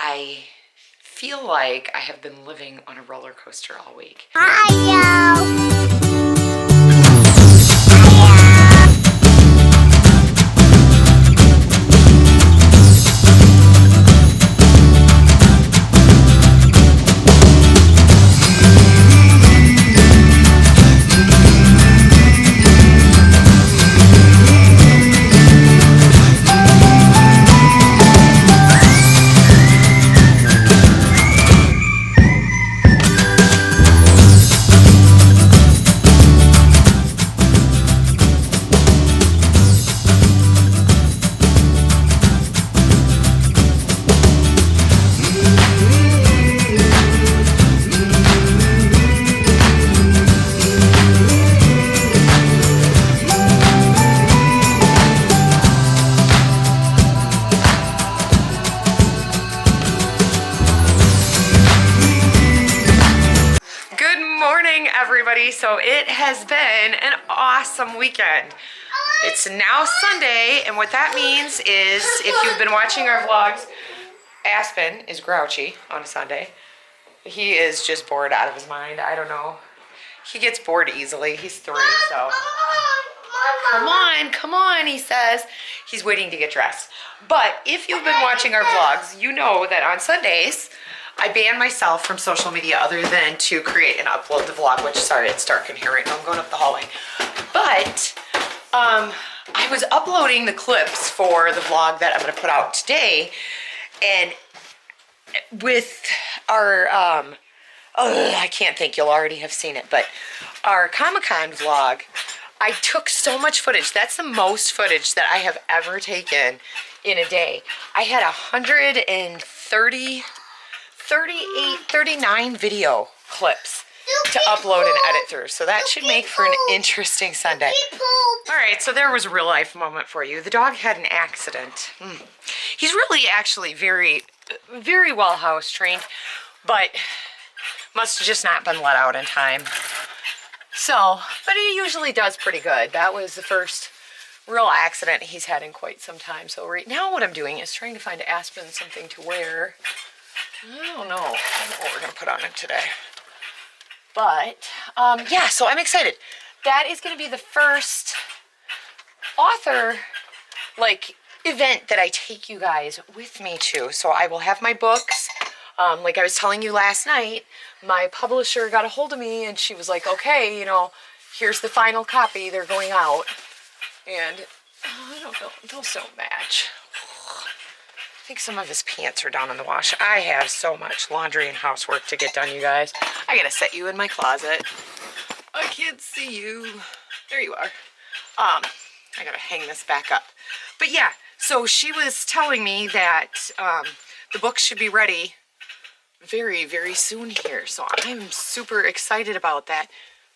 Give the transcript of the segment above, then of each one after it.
I feel like I have been living on a roller coaster all week. So it has been an awesome weekend. It's now Sunday, and what that means is, if you've been watching our vlogs, Aspen is grouchy on a Sunday. He is just bored out of his mind. I don't know. He gets bored easily. He's 3, so. Come on, he says. He's waiting to get dressed. But if you've been watching our vlogs, you know that on Sundays, I ban myself from social media other than to create and upload the vlog, which, sorry, it's dark in here right now. I'm going up the hallway. But I was uploading the clips for the vlog that I'm going to put out today. And with our, I can't think, you'll already have seen it, but our Comic-Con vlog, I took so much footage. That's the most footage that I have ever taken in a day. I had 39 video clips to upload and edit through. So that should make for an interesting Sunday. All right, so there was a real life moment for you. The dog had an accident. He's really actually very, very well house trained, but must have just not been let out in time. So, but he usually does pretty good. That was the first real accident he's had in quite some time. So right now what I'm doing is trying to find Aspen something to wear. I don't know what we're going to put on him today. But, yeah, so I'm excited. That is going to be the first author, event that I take you guys with me to. So I will have my books. Like I was telling you last night, my publisher got a hold of me and she was like, okay, here's the final copy. They're going out. And, I don't know, those don't match. I think some of his pants are down in the wash. I have so much laundry and housework to get done, you guys. I gotta set you in my closet. I can't see you. There you are. I gotta hang this back up. But yeah, so she was telling me that the books should be ready very, very soon here. So I'm super excited about that.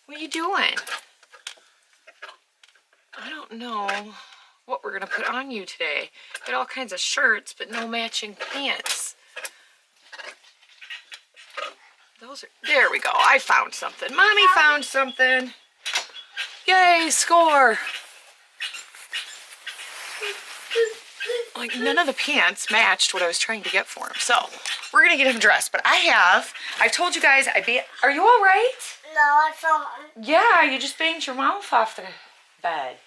What are you doing? I don't know what we're gonna put on you today. Got all kinds of shirts, but no matching pants. Those are, there we go. I found something. Mommy found something. Yay, score. Like, none of the pants matched what I was trying to get for him. So, we're gonna get him dressed. But I've told you guys, are you all right? No, I fell. Yeah, you just banged your mouth off the bed.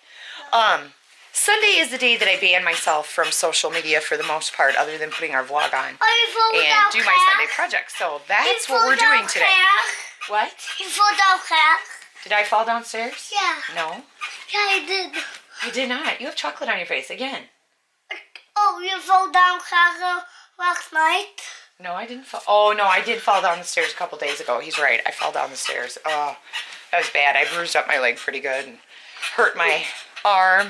Sunday is the day that I ban myself from social media for the most part, other than putting our vlog on and do my Sunday projects. So that's what we're doing today. What? You fall down here. Did I fall downstairs? Yeah. No. Yeah, I did. I did not. You have chocolate on your face again. Oh, you fell down here last night? No, I didn't fall. Oh, no, I did fall down the stairs a couple days ago. He's right. I fell down the stairs. Oh, that was bad. I bruised up my leg pretty good and hurt my arm.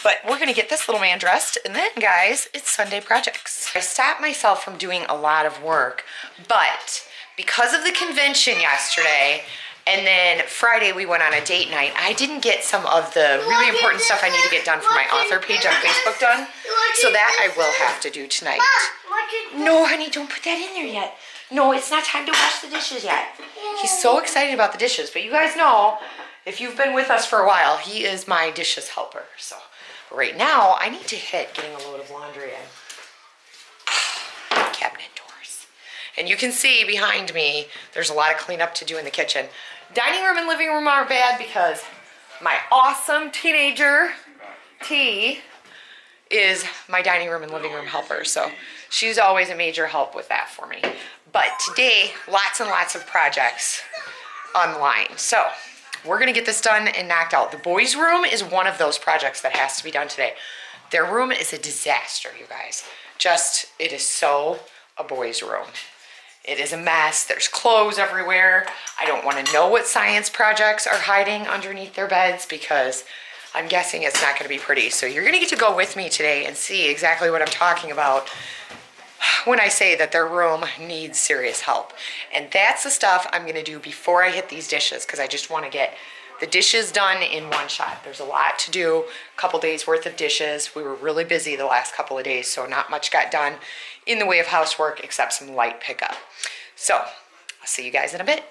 But we're going to get this little man dressed. And then, guys, it's Sunday projects. I stopped myself from doing a lot of work. But because of the convention yesterday, and then Friday we went on a date night, I didn't get some of the really important stuff I need to get done for my author page on Facebook done. So that I will have to do tonight. No, honey, don't put that in there yet. No, it's not time to wash the dishes yet. He's so excited about the dishes. But you guys know, if you've been with us for a while, he is my dishes helper. So right now, I need to hit getting a load of laundry in. course. And you can see behind me, there's a lot of cleanup to do in the kitchen. Dining room and living room are bad because my awesome teenager, T, is my dining room and living room helper. So she's always a major help with that for me. But today, lots and lots of projects online. So we're gonna get this done and knocked out. The boys' room is one of those projects that has to be done today. Their room is a disaster, you guys. Just, it is so a boys' room. It is a mess. There's clothes everywhere. I don't want to know what science projects are hiding underneath their beds because I'm guessing it's not going to be pretty. So you're going to get to go with me today and see exactly what I'm talking about when I say that their room needs serious help. And that's the stuff I'm going to do before I hit these dishes because I just want to get the dishes done in one shot. There's a lot to do, a couple days worth of dishes. We were really busy the last couple of days, so not much got done in the way of housework except some light pickup. So I'll see you guys in a bit.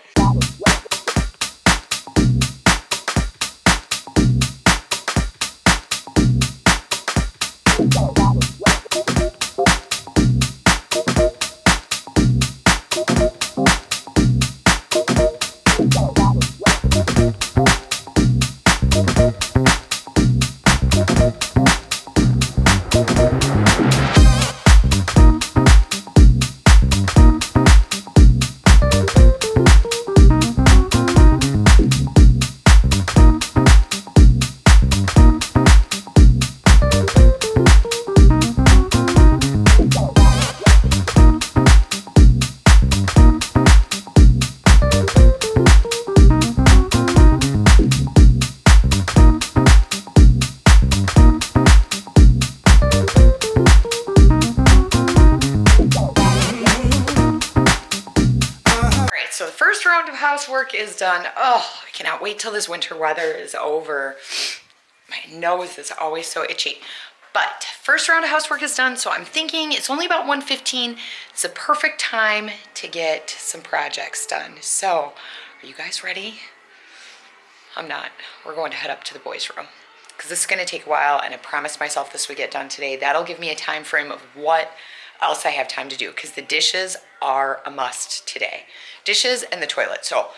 Housework is done. Oh, I cannot wait till this winter weather is over. My nose is always so itchy. But first round of housework is done, so I'm thinking it's only about 1:15. It's a perfect time to get some projects done. So, are you guys ready? I'm not. We're going to head up to the boys' room because this is going to take a while, and I promised myself this would get done today. That'll give me a time frame of what else I have time to do because the dishes are a must today. Dishes and the toilet. So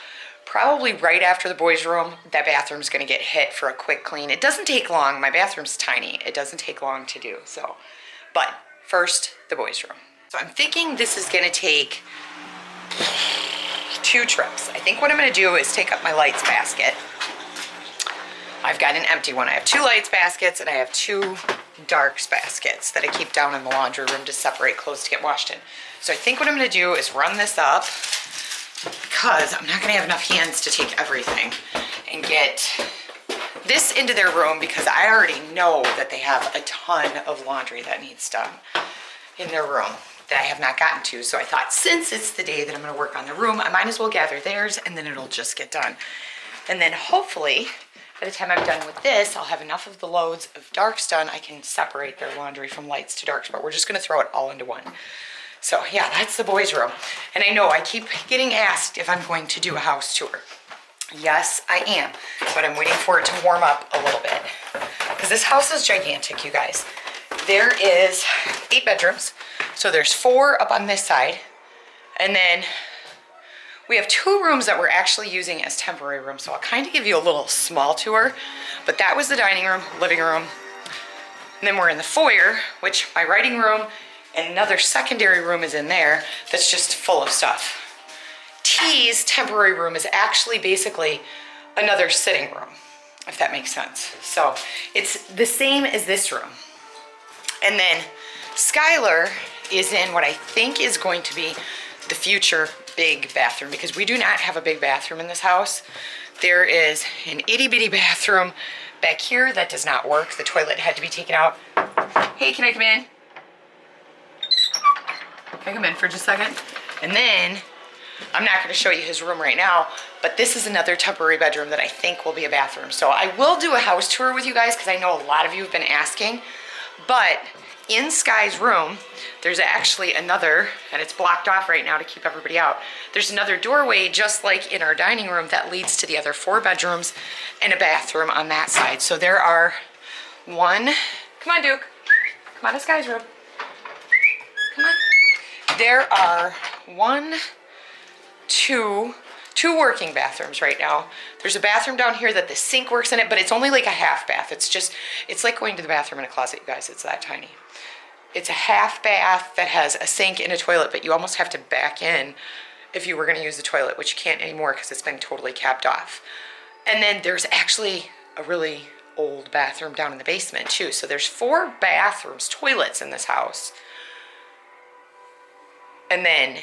probably right after the boys' room, that bathroom's gonna get hit for a quick clean. It doesn't take long. My bathroom's tiny. It doesn't take long to do. So, but first, the boys' room. So I'm thinking this is gonna take 2 trips. I think what I'm gonna do is take up my lights basket. I've got an empty one. I have 2 lights baskets and I have 2 darks baskets that I keep down in the laundry room to separate clothes to get washed in. So I think what I'm gonna do is run this up because I'm not gonna have enough hands to take everything and get this into their room because I already know that they have a ton of laundry that needs done in their room that I have not gotten to. So I thought since it's the day that I'm gonna work on the room, I might as well gather theirs and then it'll just get done. And then hopefully by the time I'm done with this, I'll have enough of the loads of darks done. I can separate their laundry from lights to darks, but we're just gonna throw it all into one. So yeah, that's the boys' room. And I know I keep getting asked if I'm going to do a house tour. Yes, I am, but I'm waiting for it to warm up a little bit. Because this house is gigantic, you guys. There is 8 bedrooms. So there's 4 up on this side. And then we have 2 rooms that we're actually using as temporary rooms. So I'll kind of give you a little small tour. But that was the dining room, living room. And then we're in the foyer, which my writing room and another secondary room is in there that's just full of stuff. T's temporary room is actually basically another sitting room, if that makes sense. So it's the same as this room. And then Skylur is in what I think is going to be the future big bathroom because we do not have a big bathroom in this house. There is an itty bitty bathroom back here that does not work. The toilet had to be taken out. Hey, can I come in? Can I come in for just a second? And then, I'm not gonna show you his room right now, but this is another temporary bedroom that I think will be a bathroom. So I will do a house tour with you guys because I know a lot of you have been asking, but in Sky's room, there's actually another, and it's blocked off right now to keep everybody out. There's another doorway just like in our dining room that leads to the other 4 bedrooms and a bathroom on that side. So there are 1, come on Duke, come on to Sky's room. Come on. there are two working bathrooms right now. There's a bathroom down here that the sink works in it, but it's only like a half bath. It's like going to the bathroom in a closet, you guys. It's that tiny. It's a half bath that has a sink and a toilet, but you almost have to back in if you were going to use the toilet, which you can't anymore because it's been totally capped off. And then there's actually a really old bathroom down in the basement too. So there's 4 bathrooms, toilets in this house. And then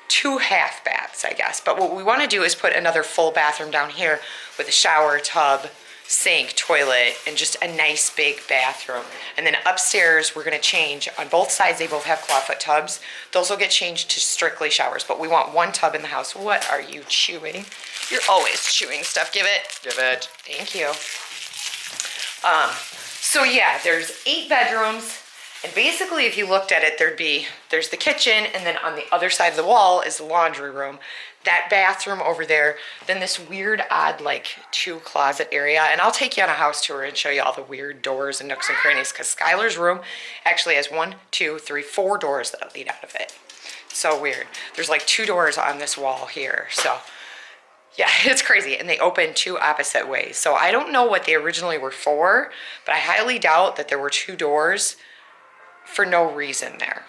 2 half baths, I guess. But what we want to do is put another full bathroom down here with a shower, tub, sink, toilet, and just a nice big bathroom. And then upstairs, we're gonna change, on both sides, they both have clawfoot tubs. Those will get changed to strictly showers, but we want 1 tub in the house. What are you chewing? You're always chewing stuff. Give it. Give it. Thank you. So yeah, there's 8 bedrooms. And basically, if you looked at it, there's the kitchen, and then on the other side of the wall is the laundry room. That bathroom over there, then this weird, odd, like 2 closet area. And I'll take you on a house tour and show you all the weird doors and nooks and crannies, because Skylur's room actually has 1, 2, 3, 4 doors that lead out of it. So weird. There's like 2 doors on this wall here. So yeah, it's crazy. And they open 2 opposite ways. So I don't know what they originally were for, but I highly doubt that there were 2 doors for no reason there.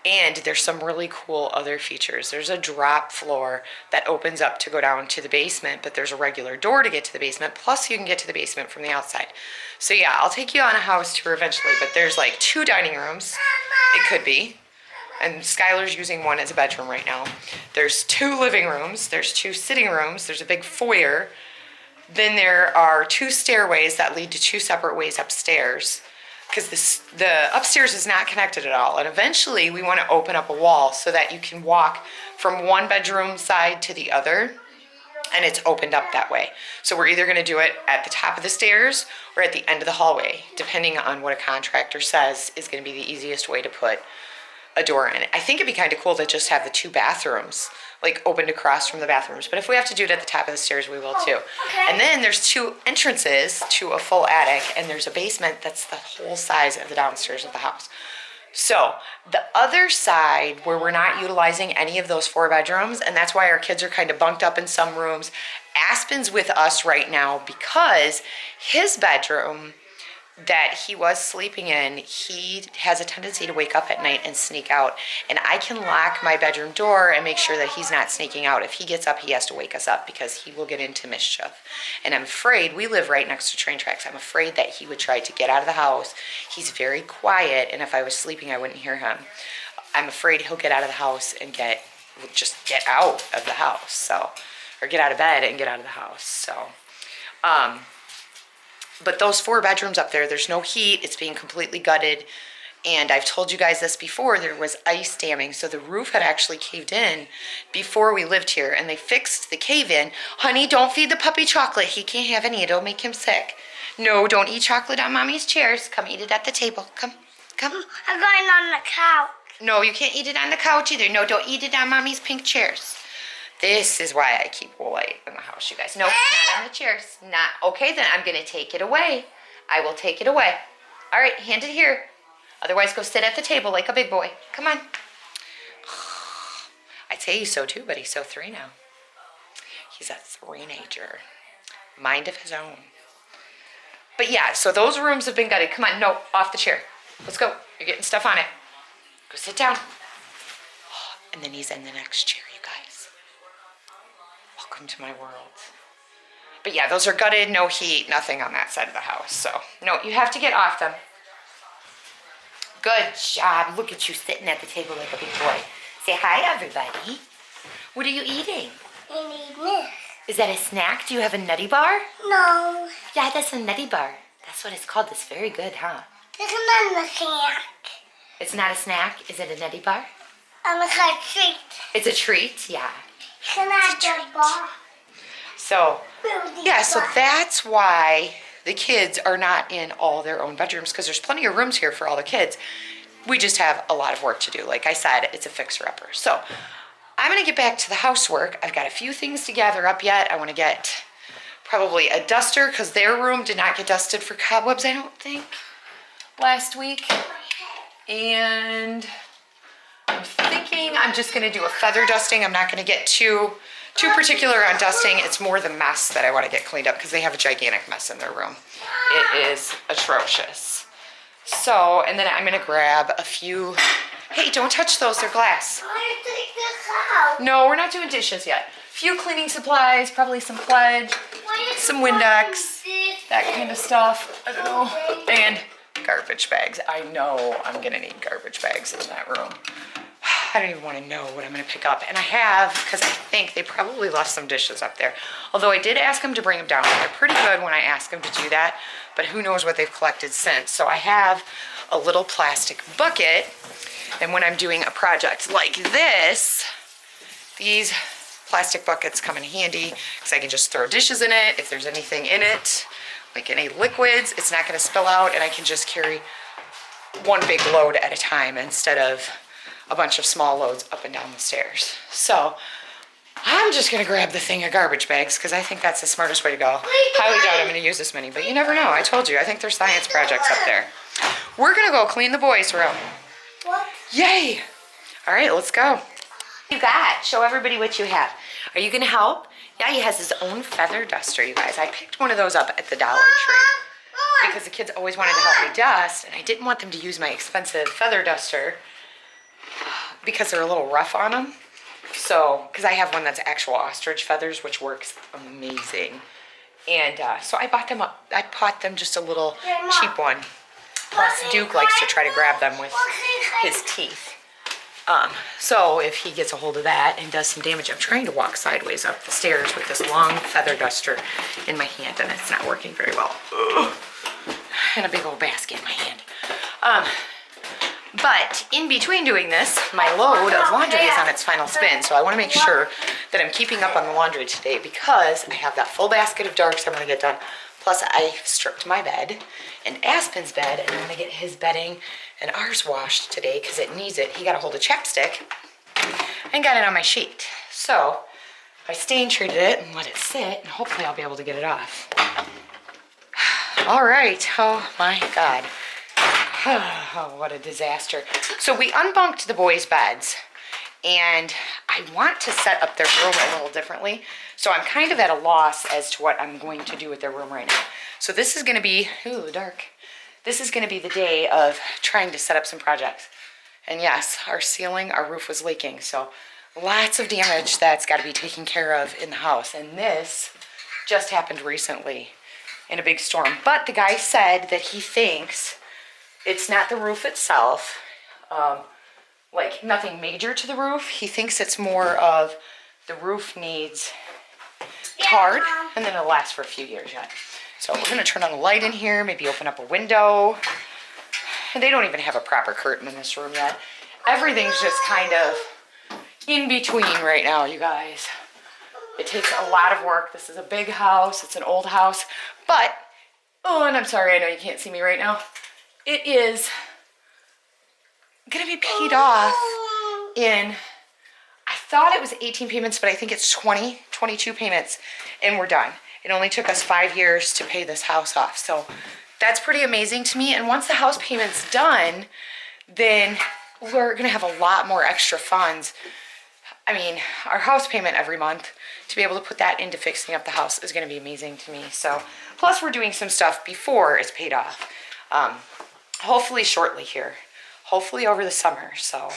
And there's some really cool other features. There's a drop floor that opens up to go down to the basement, but there's a regular door to get to the basement, plus you can get to the basement from the outside. So yeah, I'll take you on a house tour eventually, but there's like 2 dining rooms, it could be, and Skylur's using 1 as a bedroom right now. There's 2 living rooms, there's 2 sitting rooms, there's a big foyer, then there are 2 stairways that lead to 2 separate ways upstairs, because the upstairs is not connected at all. And eventually we want to open up a wall so that you can walk from 1 bedroom side to the other, and it's opened up that way. So we're either going to do it at the top of the stairs or at the end of the hallway, depending on what a contractor says is going to be the easiest way to put a door in. I think it'd be kind of cool to just have the 2 bathrooms like opened across from the bathrooms, but if we have to do it at the top of the stairs, we will too. Okay. And then there's 2 entrances to a full attic, and there's a basement that's the whole size of the downstairs of the house. So the other side where we're not utilizing any of those 4 bedrooms, and that's why our kids are kind of bunked up in some rooms. Aspen's with us right now because his bedroom that he was sleeping in, he has a tendency to wake up at night and sneak out. And I can lock my bedroom door and make sure that he's not sneaking out. If he gets up, he has to wake us up because he will get into mischief. And I'm afraid, we live right next to train tracks, I'm afraid that he would try to get out of the house. He's very quiet, and if I was sleeping, I wouldn't hear him. I'm afraid he'll get out of the house and just get out of the house. So, or get out of bed and get out of the house. So, but those 4 bedrooms up there, there's no heat. It's being completely gutted. And I've told you guys this before, there was ice damming. So the roof had actually caved in before we lived here, and they fixed the cave in. Honey, don't feed the puppy chocolate. He can't have any. It'll make him sick. No, don't eat chocolate on mommy's chairs. Come eat it at the table. Come. I'm going on the couch. No, you can't eat it on the couch either. No, don't eat it on mommy's pink chairs. This is why I keep light in the house, you guys. No, not on the chairs. Not. Okay, then I'm going to take it away. I will take it away. All right, hand it here. Otherwise, go sit at the table like a big boy. Come on. I'd say he's so 2, but he's so 3 now. He's a 3-nager. Mind of his own. But yeah, so those rooms have been gutted. Come on, no, off the chair. Let's go. You're getting stuff on it. Go sit down. And then he's in the next chair, you guys. Welcome to my world. But yeah, those are gutted, no heat, nothing on that side of the house. So, no, you have to get off them. Good job. Look at you sitting at the table like a big boy. Say hi, everybody. What are you eating? I need this. Is that a snack? Do you have a nutty bar? No. Yeah, that's a nutty bar. That's what it's called. It's very good, huh? This is not a snack. It's not a snack? Is it a nutty bar? It's a treat. It's a treat? Yeah. It's not a bar. So, yeah, so that's why the kids are not in all their own bedrooms, because there's plenty of rooms here for all the kids. We just have a lot of work to do. Like I said, it's a fixer-upper. So, I'm going to get back to the housework. I've got a few things to gather up yet. I want to get probably a duster, because their room did not get dusted for cobwebs, I don't think, last week. And I'm thinking dusting, I'm just gonna do a feather dusting. I'm not gonna get too particular on dusting. It's more the mess that I want to get cleaned up because they have a gigantic mess in their room. It is atrocious. So, and then I'm gonna grab a few, hey, don't touch those, they're glass. No, we're not doing dishes yet. A few cleaning supplies, probably some Pledge, some Windex, that kind of stuff. I don't know. And garbage bags. I know I'm gonna need garbage bags in that room. I don't even want to know what I'm going to pick up. And I have, because I think they probably left some dishes up there. Although I did ask them to bring them down. They're pretty good when I ask them to do that. But who knows what they've collected since. So I have a little plastic bucket. And when I'm doing a project like this, these plastic buckets come in handy. Because I can just throw dishes in it. If there's anything in it, like any liquids, it's not going to spill out. And I can just carry one big load at a time instead of a bunch of small loads up and down the stairs. So I'm just gonna grab the thing of garbage bags because I think that's the smartest way to go. Highly doubt I'm gonna use this many, but you never know. I told you, I think there's science projects up there. We're gonna go clean the boys' room. What? Yay! All right, let's go. You got, show everybody what you have. Are you gonna help? Yeah, he has his own feather duster, you guys. I picked one of those up at the Dollar Tree because the kids always wanted to help me dust, and I didn't want them to use my expensive feather duster because they're a little rough on them. So, because I have one that's actual ostrich feathers, which works amazing. And so I bought them up. I bought them just a little cheap one. Plus Duke likes to try to grab them with his teeth. So if he gets a hold of that and does some damage, I'm trying to walk sideways up the stairs with this long feather duster in my hand, and it's not working very well. Ugh. And a big old basket in my hand. But in between doing this, my load of laundry is on its final spin. So I want to make sure that I'm keeping up on the laundry today because I have that full basket of darks I'm going to get done. Plus I stripped my bed and Aspen's bed, and I'm going to get his bedding and ours washed today because it needs it. He got a hold of chapstick and got it on my sheet. So I stain treated it and let it sit, and hopefully I'll be able to get it off. All right. Oh my God. Oh, what a disaster. So we unbunked the boys' beds, and I want to set up their room a little differently. So I'm kind of at a loss as to what I'm going to do with their room right now. So this is going to be, ooh, dark. This is going to be the day of trying to set up some projects. And yes, our ceiling, our roof was leaking. So lots of damage that's got to be taken care of in the house. And this just happened recently in a big storm. But the guy said that he thinks it's not the roof itself, like nothing major to the roof. He thinks it's more of the roof needs tarred, and then it'll last for a few years yet. So we're gonna turn on the light in here, maybe open up a window. And they don't even have a proper curtain in this room yet. Everything's just kind of in between right now, you guys. It takes a lot of work. This is a big house, it's an old house, but, oh, and I'm sorry, I know you can't see me right now. It is gonna be paid off in, I thought it was 18 payments, but I think it's 22 payments, and we're done. It only took us 5 years to pay this house off. So that's pretty amazing to me. And once the house payment's done, then we're gonna have a lot more extra funds. I mean, our house payment every month, to be able to put that into fixing up the house is gonna be amazing to me. So, plus we're doing some stuff before it's paid off. Hopefully shortly here, hopefully over the summer. So,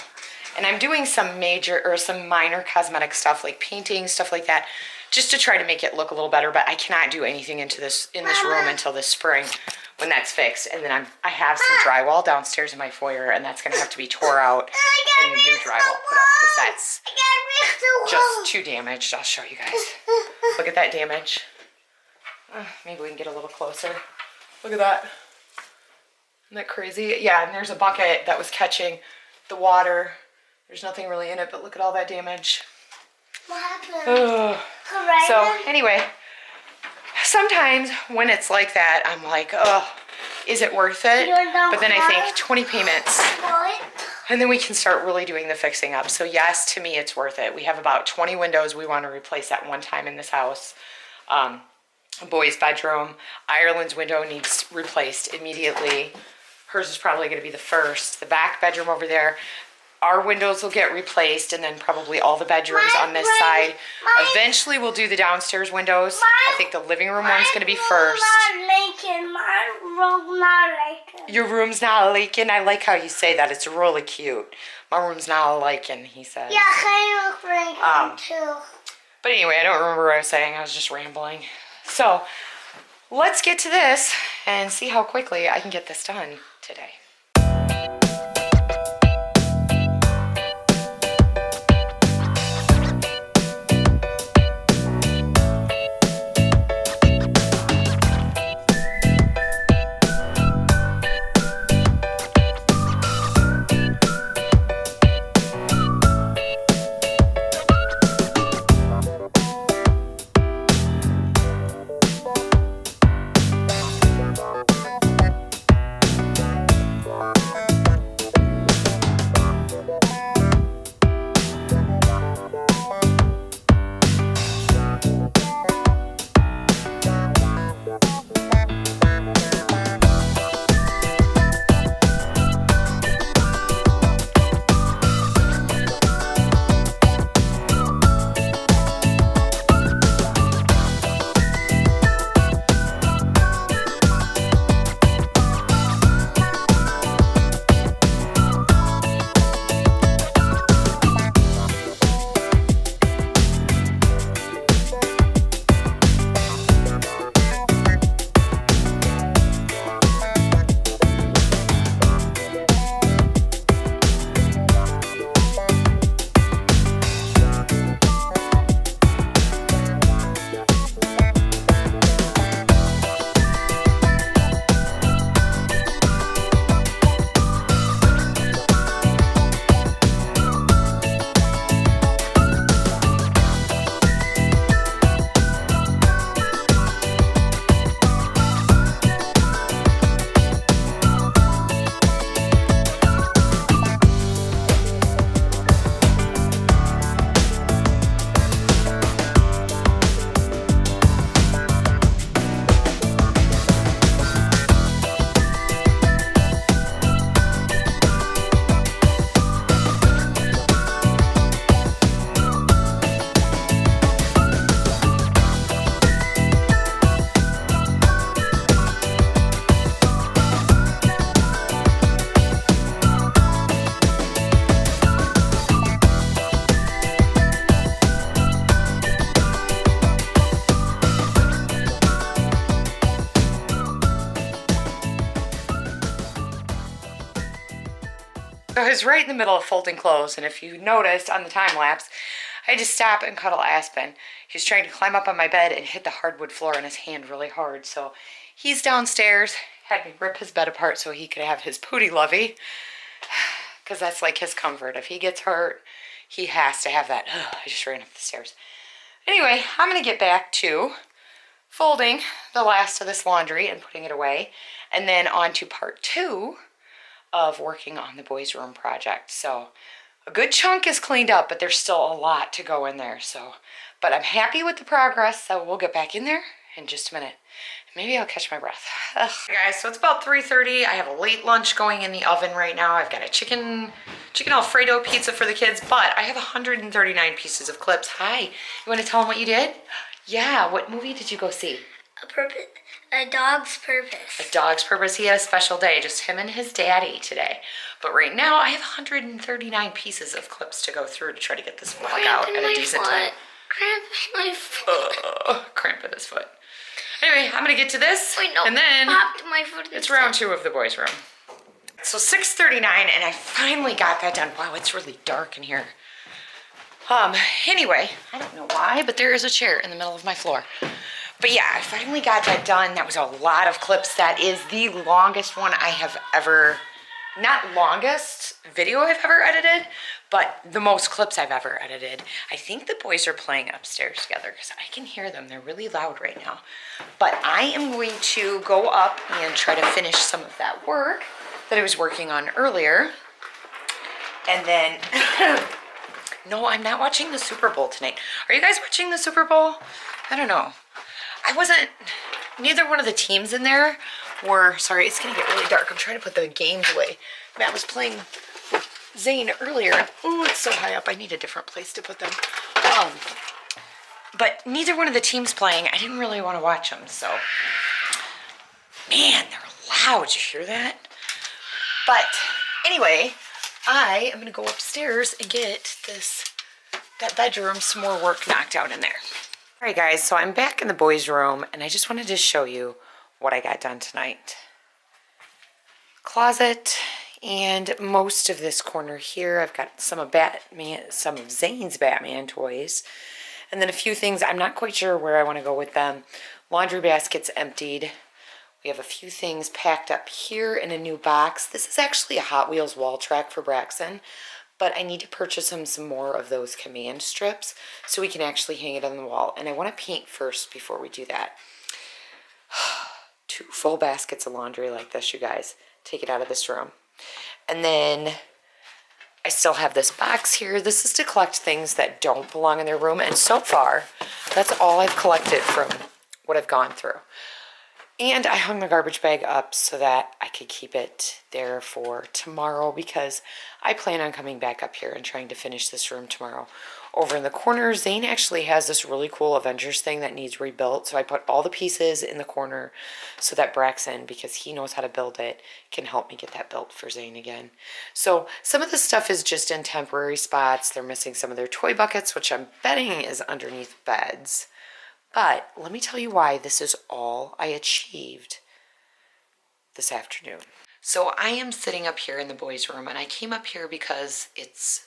and I'm doing some major or some minor cosmetic stuff like painting, stuff like that, just to try to make it look a little better. But I cannot do anything in this room until this spring when that's fixed. And then I have some drywall downstairs in my foyer, and that's gonna have to be tore out and new drywall put up because that's just too damaged. I'll show you guys. Look at that damage. Maybe we can get a little closer. Look at that. Isn't that crazy? Yeah, and there's a bucket that was catching the water. There's nothing really in it, but look at all that damage. What happened? Oh. So anyway, sometimes when it's like that, I'm like, oh, is it worth it? But then I think 20 payments, and then we can start really doing the fixing up. So yes, to me, it's worth it. We have about 20 windows we want to replace at one time in this house. A boy's bedroom. Ireland's window needs replaced immediately. Hers is probably going to be the first. The back bedroom over there, our windows will get replaced, and then probably all the bedrooms on this side. Eventually, we'll do the downstairs windows. I think the living room one's going to be first. My room's not leaking. Your room's not leaking? I like how you say that. It's really cute. My room's not leaking, he says. Yeah, I look leaking too. But anyway, I don't remember what I was saying. I was just rambling. So, let's get to this and see how quickly I can get this done today. So I was right in the middle of folding clothes, and if you noticed on the time lapse, I had to stop and cuddle Aspen. He's trying to climb up on my bed and hit the hardwood floor in his hand really hard. So he's downstairs, had me rip his bed apart so he could have his pooty lovey, because that's like his comfort. If he gets hurt, he has to have that. Ugh, I just ran up the stairs. Anyway, I'm going to get back to folding the last of this laundry and putting it away, and then on to part 2 of working on the boys' room project. So a good chunk is cleaned up, but there's still a lot to go in there. But I'm happy with the progress, so we'll get back in there in just a minute. Maybe I'll catch my breath. Ugh. Hey guys, so it's about 3:30. I have a late lunch going in the oven right now. I've got a chicken Alfredo pizza for the kids, but I have 139 pieces of clips. Hi, you want to tell them what you did? Yeah, what movie did you go see? A Dog's Purpose. A Dog's Purpose. He had a special day, just him and his daddy today. But right now, I have 139 pieces of clips to go through to try to get this vlog out at a decent time. Cramping my foot. Cramping his foot. Anyway, I'm going to get to this, Wait, no, and then my foot it's round 2 of the boys' room. So 6:39, and I finally got that done. Wow, it's really dark in here. Anyway, I don't know why, but there is a chair in the middle of my floor. But yeah, I finally got that done. That was a lot of clips. That is the longest one I have ever, not longest video I've ever edited, but the most clips I've ever edited. I think the boys are playing upstairs together because I can hear them. They're really loud right now. But I am going to go up and try to finish some of that work that I was working on earlier. And then, no, I'm not watching the Super Bowl tonight. Are you guys watching the Super Bowl? I don't know. Neither one of the teams in there were, sorry, it's gonna get really dark. I'm trying to put the games away. Matt was playing Zane earlier. Oh, it's so high up. I need a different place to put them. But neither one of the teams playing, I didn't really want to watch them, so. Man, they're loud. Did you hear that? But anyway, I am going to go upstairs and get that bedroom, some more work knocked out in there. All right, guys, so I'm back in the boys' room, and I just wanted to show you what I got done tonight. Closet, and most of this corner here, I've got some of Zane's Batman toys, and then a few things. I'm not quite sure where I want to go with them. Laundry basket's emptied. We have a few things packed up here in a new box. This is actually a Hot Wheels wall track for Braxen, but I need to purchase him some more of those command strips so we can actually hang it on the wall. And I want to paint first before we do that. 2 full baskets of laundry like this, you guys. Take it out of this room. And then I still have this box here. This is to collect things that don't belong in their room. And so far, that's all I've collected from what I've gone through. And I hung the garbage bag up so that I could keep it there for tomorrow because I plan on coming back up here and trying to finish this room tomorrow. Over in the corner, Zane actually has this really cool Avengers thing that needs rebuilt. So I put all the pieces in the corner so that Braxen, because he knows how to build it, can help me get that built for Zane again. So some of the stuff is just in temporary spots. They're missing some of their toy buckets, which I'm betting is underneath beds. But let me tell you why this is all I achieved this afternoon. So I am sitting up here in the boys' room, and I came up here because it's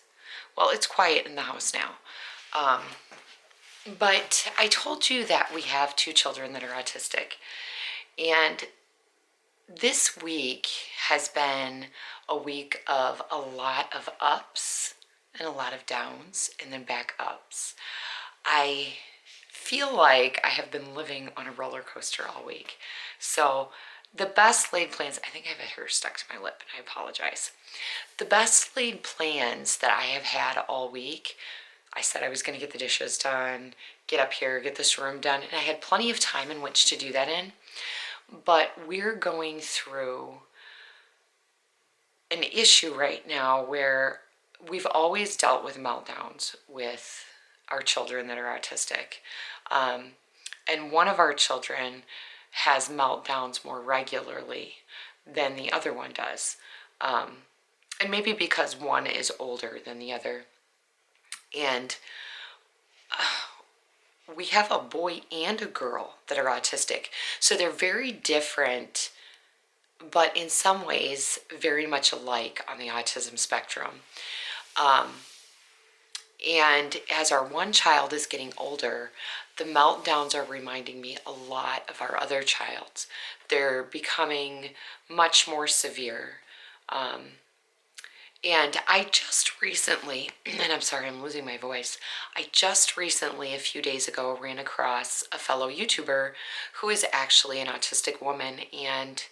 quiet in the house now. But I told you that we have 2 children that are autistic. And this week has been a week of a lot of ups and a lot of downs and then back ups. I feel like I have been living on a roller coaster all week. So the best laid plans, I think I have a hair stuck to my lip, and I apologize. The best laid plans that I have had all week, I said I was going to get the dishes done, get up here, get this room done, and I had plenty of time in which to do that in. But we're going through an issue right now where we've always dealt with meltdowns with our children that are autistic. And one of our children has meltdowns more regularly than the other one does. And maybe because one is older than the other. And we have a boy and a girl that are autistic. So they're very different, but in some ways very much alike on the autism spectrum. And as our one child is getting older, the meltdowns are reminding me a lot of our other child's. They're becoming much more severe. And I just recently, and I'm sorry, I'm losing my voice. I just recently, a few days ago, ran across a fellow YouTuber who is actually an autistic woman, and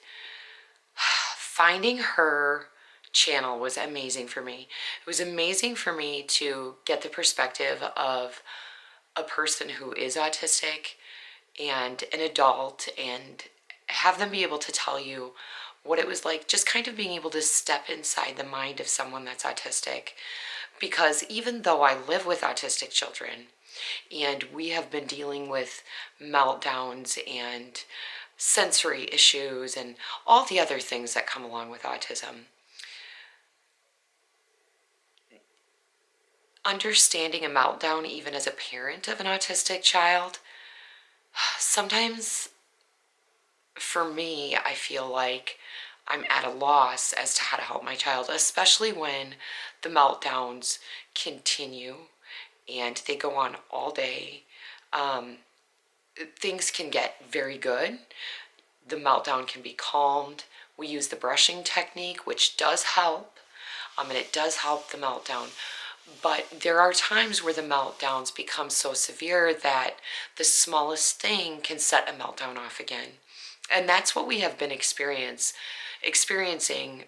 finding her channel was amazing for me. It was amazing for me to get the perspective of a person who is autistic and an adult, and have them be able to tell you what it was like, just kind of being able to step inside the mind of someone that's autistic. Because even though I live with autistic children and we have been dealing with meltdowns and sensory issues and all the other things that come along with autism, understanding a meltdown even as a parent of an autistic child, sometimes for me, I feel like I'm at a loss as to how to help my child, especially when the meltdowns continue and they go on all day. Things can get very good. The meltdown can be calmed. We use the brushing technique, which does help, and it does help the meltdown. But there are times where the meltdowns become so severe that the smallest thing can set a meltdown off again. And that's what we have been experiencing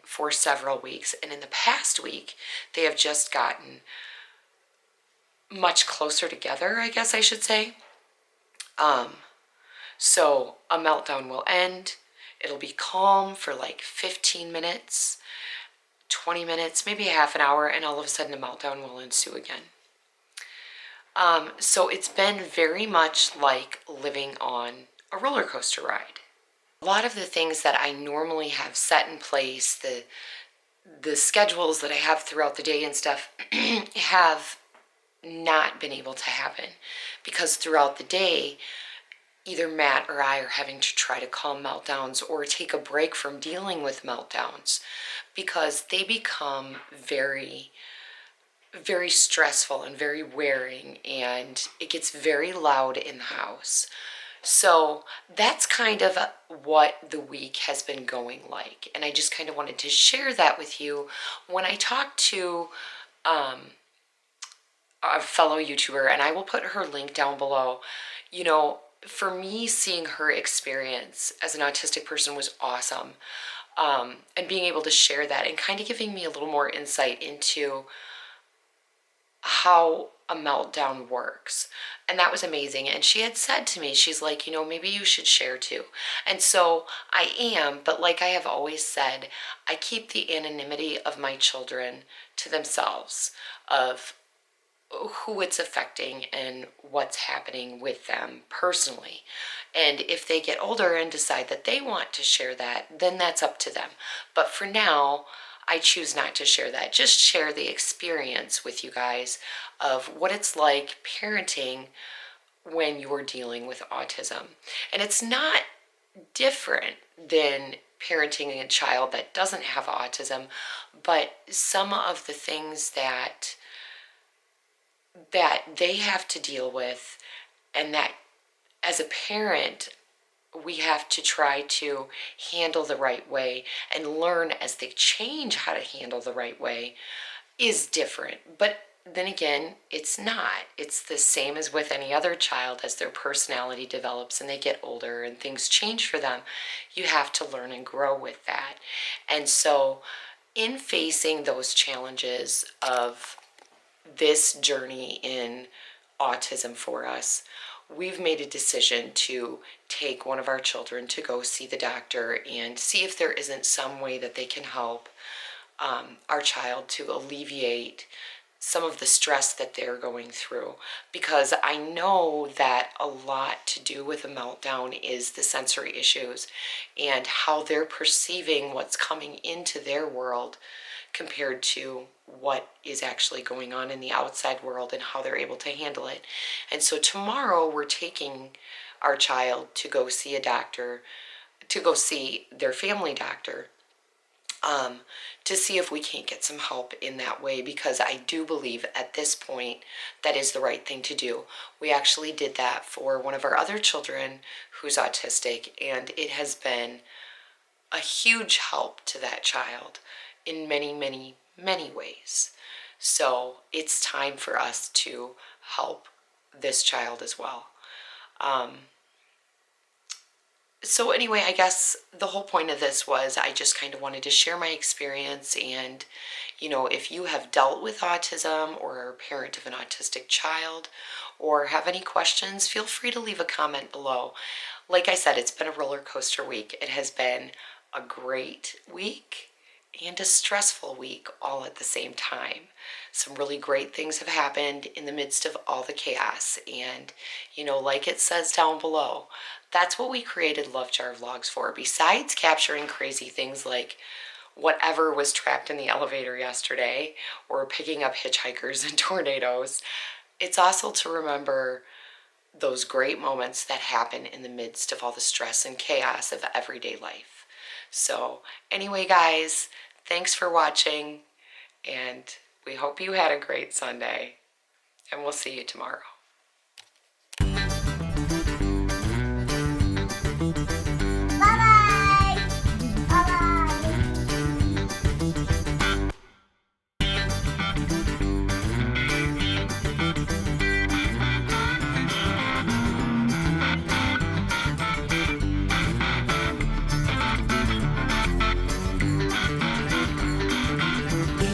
for several weeks. And in the past week, they have just gotten much closer together, I guess I should say. So a meltdown will end. It'll be calm for like 15 minutes, 20 minutes, maybe a half an hour, and all of a sudden a meltdown will ensue again. So it's been very much like living on a roller coaster ride. A lot of the things that I normally have set in place, the schedules that I have throughout the day and stuff, have not been able to happen because throughout the day, either Matt or I are having to try to calm meltdowns or take a break from dealing with meltdowns because they become very, very stressful and very wearing, and it gets very loud in the house. So that's kind of what the week has been going like. And I just kind of wanted to share that with you. When I talked to a fellow YouTuber, and I will put her link down below, you know, for me, seeing her experience as an autistic person was awesome. And being able to share that and kind of giving me a little more insight into how a meltdown works. And that was amazing. And she had said to me, she's like, you know, maybe you should share too. And so I am, but like I have always said, I keep the anonymity of my children to themselves, of who it's affecting and what's happening with them personally. And if they get older and decide that they want to share that, then that's up to them. But for now, I choose not to share that. Just share the experience with you guys of what it's like parenting when you're dealing with autism. And it's not different than parenting a child that doesn't have autism, but some of the things that they have to deal with, and that as a parent we have to try to handle the right way and learn as they change how to handle the right way, is different. But then again, it's not. It's the same as with any other child. As their personality develops and they get older and things change for them, you have to learn and grow with that. And so in facing those challenges of this journey in autism for us, we've made a decision to take one of our children to go see the doctor and see if there isn't some way that they can help our child to alleviate some of the stress that they're going through. Because I know that a lot to do with a meltdown is the sensory issues and how they're perceiving what's coming into their world compared to what is actually going on in the outside world and how they're able to handle it. And so tomorrow we're taking our child to go see a doctor, to go see their family doctor, to see if we can't get some help in that way, because I do believe at this point that is the right thing to do. We actually did that for one of our other children who's autistic, and it has been a huge help to that child in many, many, many ways. So it's time for us to help this child as well. So anyway, I guess the whole point of this was I just kind of wanted to share my experience. And, you know, if you have dealt with autism or are a parent of an autistic child or have any questions, feel free to leave a comment below. Like I said, it's been a roller coaster week. It has been a great week and a stressful week all at the same time. Some really great things have happened in the midst of all the chaos. And, you know, like it says down below, that's what we created Love Jar Vlogs for. Besides capturing crazy things like whatever was trapped in the elevator yesterday or picking up hitchhikers and tornadoes, it's also to remember those great moments that happen in the midst of all the stress and chaos of everyday life. So anyway, guys, thanks for watching, and we hope you had a great Sunday, and we'll see you tomorrow.